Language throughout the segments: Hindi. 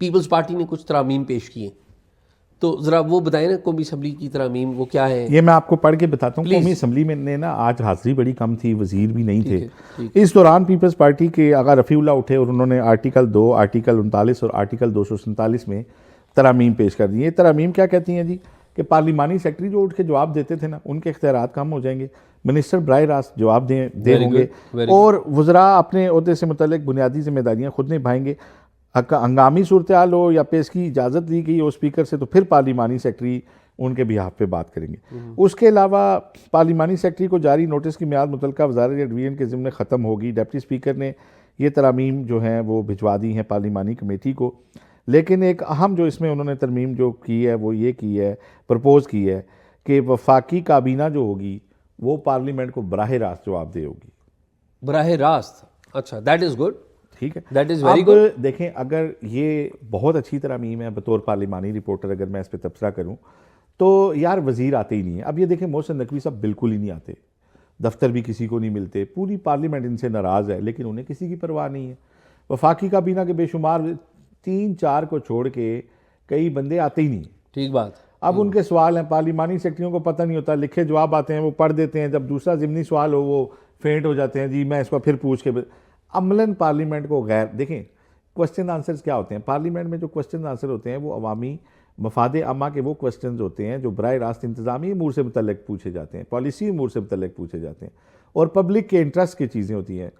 पीपल्स पार्टी ने कुछ तरामीम पेश किए, तो ज़रा वो बताएं ना कौमी असम्बली की तरामीम वो क्या है। ये मैं आपको पढ़ के बताता हूँ। कौमी असम्बली में ने ना आज हाजिरी बड़ी कम थी, वजीर भी नहीं थे। इस दौरान पीपल्स पार्टी के आगा रफ़ीउल्लाह उठे और उन्होंने आर्टिकल 2, आर्टिकल 39 और आर्टिकल 247 में तरामीम पेश कर दी। ये तरामीम क्या कहती हैं जी कि पार्लिमानी सेक्रेटरी जो उठ के जवाब देते थे ना, उनके इख्तियारात कम हो जाएंगे, मिनिस्टर बराह रास्त जवाब दे होंगे और वज़रा अपने ओहदे से मुतल्लिक बुनियादी जिम्मेदारियाँ खुद निभाएंगे। हंगामी सूरत हाल हो या पेश की इजाज़त दी गई हो स्पीकर से, तो फिर पार्लिमानी सेक्रेटरी उनके बिहाफ पे बात करेंगे। उसके अलावा पार्लिमानी सेक्रेटरी को जारी नोटिस की मियाद मुतल्लिका वज़ारत या डिवीज़न के ज़िम्मे ख़त्म होगी। डिप्टी स्पीकर ने ये तरामीम जो हैं वो भिजवा दी हैं पार्लिमानी कमेटी को। लेकिन एक अहम जो इसमें उन्होंने तरमीम जो की है वो ये की है, प्रपोज़ की है कि वफाकी काबीना जो होगी वो पार्लियामेंट को बराह रास्त जवाबदेह होगी। बराह रास्त, अच्छा, दैट इज़ गुड, ठीक है, दैट इज़ वेरी गुड। देखें, अगर ये बहुत अच्छी तरमीम है, बतौर पार्लिमानी रिपोर्टर अगर मैं इस पर तबसरा करूं तो यार वजीर आते ही नहीं है। अब ये देखें, मोहसिन नकवी साहब बिल्कुल ही नहीं आते, दफ्तर भी किसी को नहीं मिलते, पूरी पार्लियामेंट इनसे नाराज़ है, लेकिन उन्हें किसी की परवाह नहीं है। वफाकी काबीना के बेशुमार 3-4 को छोड़ के कई बंदे आते ही नहीं। ठीक बात। अब उनके सवाल हैं, पार्लिमानी सेक्रेटरियों को पता नहीं होता, लिखे जवाब आते हैं, वो पढ़ देते हैं, जब दूसरा ज़िमनी सवाल हो वो फेंट हो जाते हैं, जी मैं इसको फिर पूछ के। अमलन पार्लियामेंट को गैर, देखें क्वेश्चन आंसर्स क्या होते हैं पार्लियामेंट में, जो क्वेश्चन आंसर होते हैं वो अवामी मफाद अम्मा के वो क्वेश्चन होते हैं जो बराह रास्त इंतज़ामी अमूर से मुतल्लिक पूछे जाते हैं, पॉलिसी अमूर से मुतल्लिक पूछे जाते हैं और पब्लिक के इंटरेस्ट की चीज़ें होती हैं।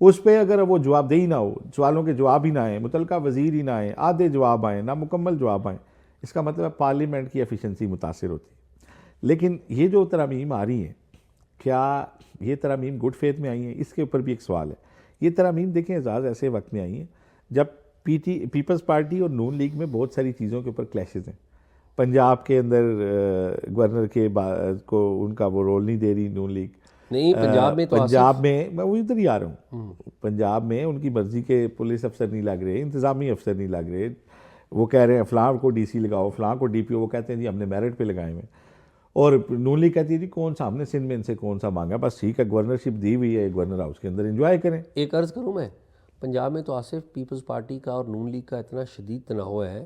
उस पर अगर वो जवाबदेही ना हो, सवालों के जवाब ही ना आए, मुतल्लिका वज़ीर ही ना आए, आधे जवाब आए, ना मुकम्मल जवाब आए, इसका मतलब है पार्लियामेंट की एफिशिएंसी मुतासिर होती है। लेकिन ये जो तरमीम आ रही हैं, क्या ये तरमीम गुड फेथ में आई हैं, इसके ऊपर भी एक सवाल है। ये तरमीम देखें एजाज़ ऐसे वक्त में आई हैं जब पीपल्स पार्टी और नून लीग में बहुत सारी चीज़ों के ऊपर क्लैशेज़ हैं। पंजाब के अंदर गवर्नर के को उनका वो रोल नहीं दे रही नून लीग। नहीं, पंजाब में तो पंजाब में मैं वो इधर ही आ रहा हूँ, पंजाब में उनकी मर्जी के पुलिस अफसर नहीं लग रहे, इंतज़ामी अफसर नहीं लग रहे। वो कह रहे हैं फ़लाँ को डीसी लगाओ, फ़लाँ को डीपीओ, वो कहते हैं जी हमने मेरिट पे लगाए हुए। और नून लीग कहती है जी कौन सा हमने सिंध में इनसे कौन सा मांगा, बस ठीक है गवर्नरशिप दी हुई है, गवर्नर हाउस के अंदर एंजॉय करें। एक अर्ज़ करूँ मैं, पंजाब में तो आसिफ पीपल्स पार्टी का और नून लीग का इतना शदीद तनाव है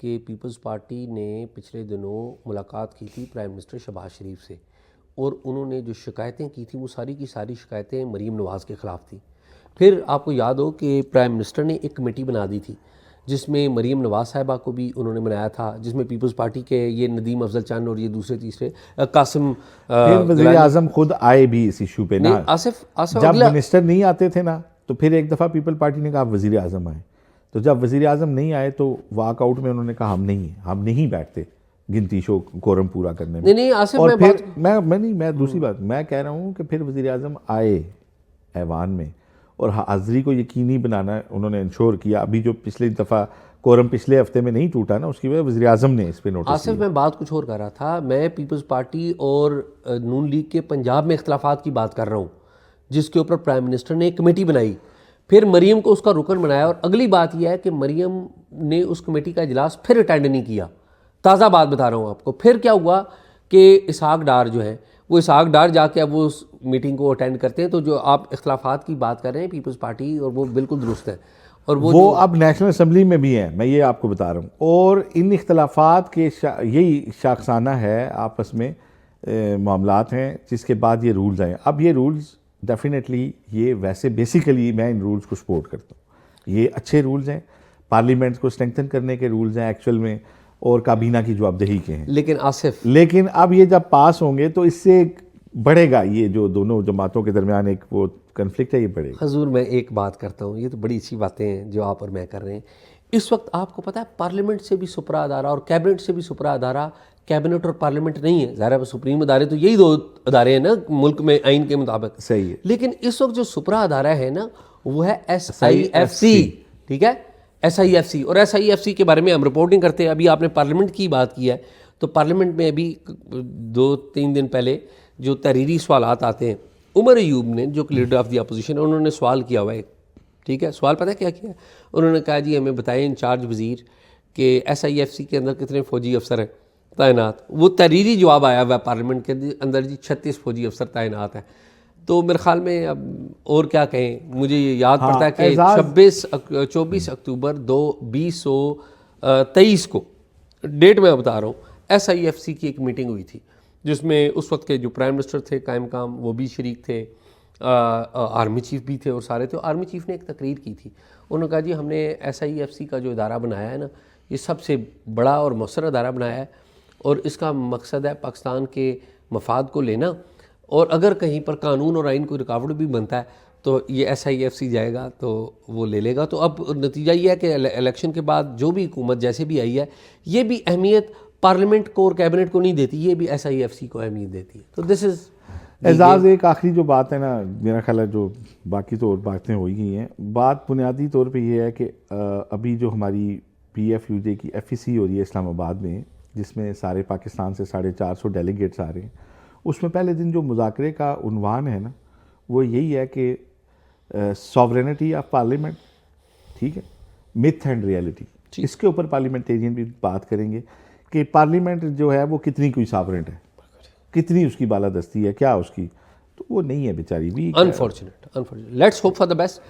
कि पीपल्स पार्टी ने पिछले दिनों मुलाकात की थी प्राइम मिनिस्टर शहबाज शरीफ से, और उन्होंने जो शिकायतें की थी वो सारी की सारी शिकायतें मरीम नवाज़ के ख़िलाफ़ थी। फिर आपको याद हो कि प्राइम मिनिस्टर ने एक कमेटी बना दी थी जिसमें मरीम नवाज़ साहिबा को भी उन्होंने बनाया था, जिसमें पीपल्स पार्टी के ये नदीम अफजल चंद और ये दूसरे तीसरे कासिम, फिर वज़ीर आज़म खुद आए भी इस इशू पे ना। आसिफ जब मिनिस्टर नहीं आते थे ना, तो फिर एक दफ़ा पीपल पार्टी ने कहा वज़ीर आज़म आए, तो जब वज़ीर आज़म नहीं आए तो वॉकआउट में उन्होंने कहा हम नहीं बैठते गिनती शो कोरम पूरा करने में। नहीं आसिफ, और फिर मैं दूसरी बात मैं कह रहा हूँ कि फिर वज़ीर आज़म आए ऐवान में और हाज़री को यकीनी बनाना उन्होंने इंश्योर किया। अभी जो पिछली दफ़ा कोरम पिछले हफ्ते में नहीं टूटा ना, उसकी वजह वज़ीर आज़म ने इस पर नोटिस। आसिफ मैं बात कुछ और कर रहा था, मैं पीपल्स पार्टी और नून लीग के पंजाब में इख्तलाफात की बात कर रहा हूँ, जिसके ऊपर प्राइम मिनिस्टर ने एक कमेटी बनाई, फिर मरीम को उसका रुकन बनाया, और अगली बात यह है कि मरीम ने उस कमेटी का इजलास फिर अटेंड नहीं किया। ताज़ा बात बता रहा हूँ आपको। फिर क्या हुआ कि इसहाक डार जो है वो इसहाक डार जाके अब वो उस मीटिंग को अटेंड करते हैं। तो जो आप इख्तलाफात की बात कर रहे हैं पीपल्स पार्टी, और वो बिल्कुल दुरुस्त है, और वो अब नेशनल असम्बली में भी है, मैं ये आपको बता रहा हूँ। और इन इख्तलाफात के यही शाखसाना है, आपस में मामलात हैं, जिसके बाद ये रूल्स आए। अब ये रूल्स डेफिनेटली ये वैसे बेसिकली मैं इन रूल्स को सपोर्ट करता हूँ, ये अच्छे रूल्स हैं, पार्लियामेंट को स्ट्रेंथन करने के रूल्स हैं एक्चुअल में, और काबीना की जवाबदेही के हैं। लेकिन अब ये जब पास होंगे तो इससे बढ़ेगा, ये जो दोनों जमातों के दरमियान एक वो कन्फ्लिक्ट है, ये बढ़ेगा। हजूर मैं एक बात करता हूँ, ये तो बड़ी अच्छी बातें हैं जो आप और मैं कर रहे हैं। इस वक्त आपको पता है पार्लियामेंट से भी सुपरा अदारा और कैबिनेट से भी सुपरा अदारा कैबिनेट और पार्लियामेंट नहीं है। ज़ाहिर है सुप्रीम अदारे तो यही दो अदारे हैं ना मुल्क में आइन के मुताबिक, सही है। लेकिन इस वक्त जो सुपरा अदारा है ना वो है SIFC, ठीक है, SIFC। और SIFC के बारे में हम रिपोर्टिंग करते हैं। अभी आपने पार्लियामेंट की बात की है, तो पार्लियामेंट में अभी 2-3 दिन पहले जो तहरीरी सवालात आते हैं, उमर अयूब ने जो लीडर ऑफ द अपोजिशन है उन्होंने सवाल किया हुआ है, ठीक है, सवाल पता है क्या किया? उन्होंने कहा जी हमें बताएं इंचार्ज वज़ीर के SIFC के अंदर कितने फ़ौजी अफसर हैं तैनात। वो तहरीरी जवाब आया हुआ है पार्लियामेंट के अंदर जी 36 फ़ौजी अफसर तैनात हैं। तो मेरे ख्याल में अब और क्या कहें, मुझे ये याद हाँ, पड़ता है कि एजाज 24 अक्टूबर 2023 को, डेट मैं बता रहा हूँ, SIFC की एक मीटिंग हुई थी जिसमें उस वक्त के जो प्राइम मिनिस्टर थे कायम काम, वो भी शरीक थे, आर्मी चीफ भी थे और सारे थे। आर्मी चीफ ने एक तकरीर की थी, उन्होंने कहा जी हमने SIFC का जो इदारा बनाया है ना, ये सबसे बड़ा और मौसर इदारा बनाया है और इसका मकसद है पाकिस्तान के मफाद को लेना, और अगर कहीं पर कानून और आइन कोई रुकावट भी बनता है तो ये SIFC जाएगा तो वो ले लेगा। तो अब नतीजा ये है कि इलेक्शन के बाद जो भी हुकूमत जैसे भी आई है, ये भी अहमियत पार्लियामेंट को और कैबिनेट को नहीं देती, ये भी SIFC को अहमियत देती है। तो दिस इज़ एजाज, एक आखिरी जो बात है ना, मेरा ख्याल है जो बाकी तो और बातें हो ही गई हैं, बात बुनियादी तौर पे ये है कि अभी जो हमारी PFUJ की FEC हो रही है इस्लामाबाद में, जिसमें सारे पाकिस्तान से 450 डेलीगेट्स आ रहे हैं, उसमें पहले दिन जो मुज़ाकरे का उन्वान है ना, वो यही है कि सॉवरेनिटी ऑफ पार्लियामेंट, ठीक है, मिथ एंड रियलिटी, इसके ऊपर पार्लियामेंटेरियन भी बात करेंगे कि पार्लियामेंट जो है वो कितनी कोई सॉवरेंट है, कितनी उसकी बालादस्ती है, क्या उसकी, तो वो नहीं है बेचारी भी। Unfortunate. Let's hope for the best.